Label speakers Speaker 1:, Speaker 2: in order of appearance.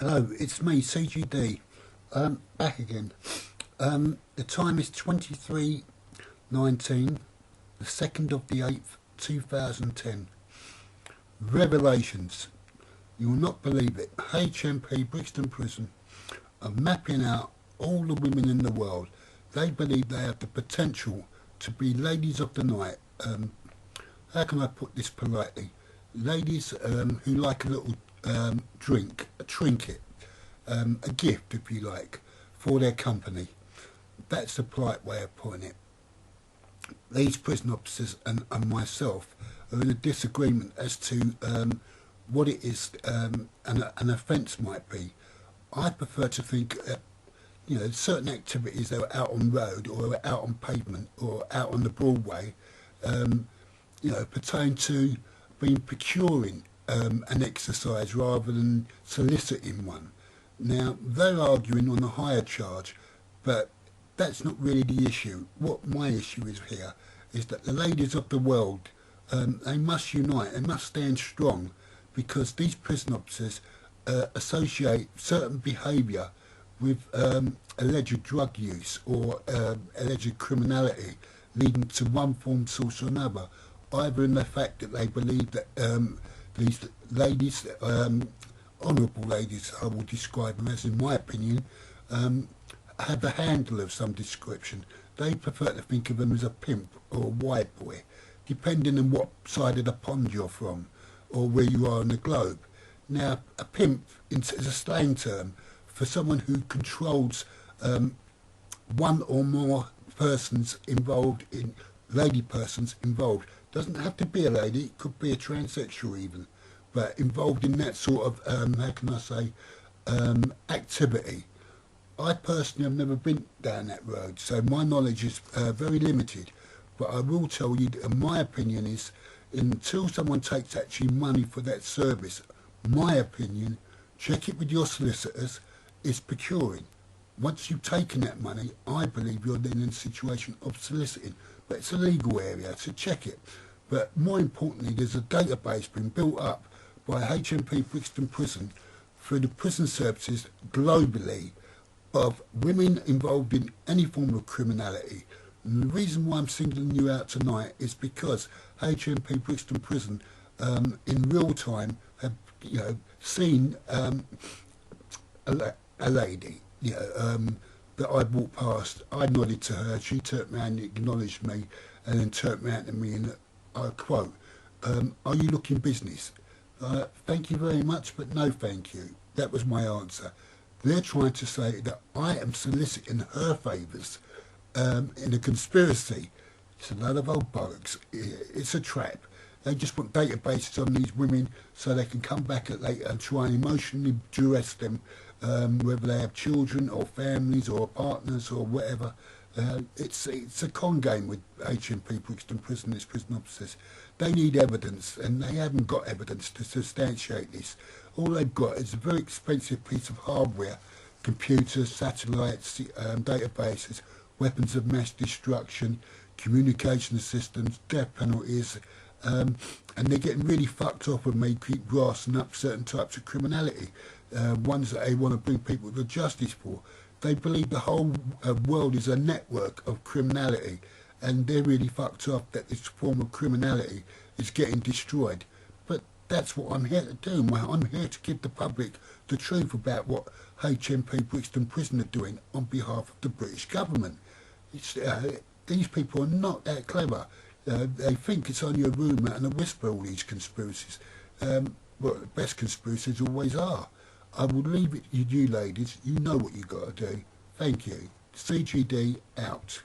Speaker 1: Hello, it's me, CGD. Back again. The time is 23:19, the 2nd of the 8th, 2010. Revelations. You will not believe it. HMP Brixton Prison are mapping out all the women in the world. They believe they have the potential to be ladies of the night. How can I put this politely? Ladies who like a little drink, a trinket, a gift, if you like, for their company. That's the polite way of putting it. These prison officers and myself are in a disagreement as to what it is an offence might be. I prefer to think certain activities that are out on road or out on pavement or out on the Broadway, pertain to being procuring an exercise rather than soliciting one. Now, they're arguing on a higher charge, but that's not really the issue. What my issue is here is that the ladies of the world, they must unite, they must stand strong, because these prison officers associate certain behaviour with alleged drug use or alleged criminality leading to one form, source or another, either in the fact that they believe that these ladies, honourable ladies I will describe them as in my opinion, have a handle of some description. They prefer to think of them as a pimp or a white boy, depending on what side of the pond you're from or where you are on the globe. Now, a pimp is a slang term for someone who controls one or more persons involved in, lady persons involved. Doesn't have to be a lady, it could be a transsexual even, but involved in that sort of, activity. I personally have never been down that road, so my knowledge is very limited. But I will tell you that my opinion is, until someone takes actually money for that service, my opinion, check it with your solicitors, is procuring. Once you've taken that money, I believe you're then in a situation of soliciting. But it's a legal area, so check it. But more importantly, there's a database being built up by HMP Brixton Prison through the prison services globally of women involved in any form of criminality. And the reason why I'm singling you out tonight is because HMP Brixton Prison in real time have seen a lady that I walked past. I nodded to her, she turned around and acknowledged me and then turned around to me and I quote, "Are you looking business?" Thank you very much, but no thank you. That was my answer. They're trying to say that I am soliciting her favours in a conspiracy. It's a load of old bollocks. It's a trap. They just want databases on these women so they can come back at later and try and emotionally duress them, whether they have children or families or partners or whatever. It's a con game with HMP Brixton Prison, its prison officers. They need evidence, and they haven't got evidence to substantiate this. All they've got is a very expensive piece of hardware, computers, satellites, databases, weapons of mass destruction, communication systems, death penalties, and they're getting really fucked up and they keep grassing up certain types of criminality, ones that they want to bring people to justice for. They believe the whole world is a network of criminality, and they're really fucked up that this form of criminality is getting destroyed. But that's what I'm here to do. I'm here to give the public the truth about what HMP Brixton Prison are doing on behalf of the British government. These people are not that clever. They think it's only a rumour and a whisper, all these conspiracies. Well, the best conspiracies always are. I will leave it to you ladies. You know what you got to do. Thank you. CGD out.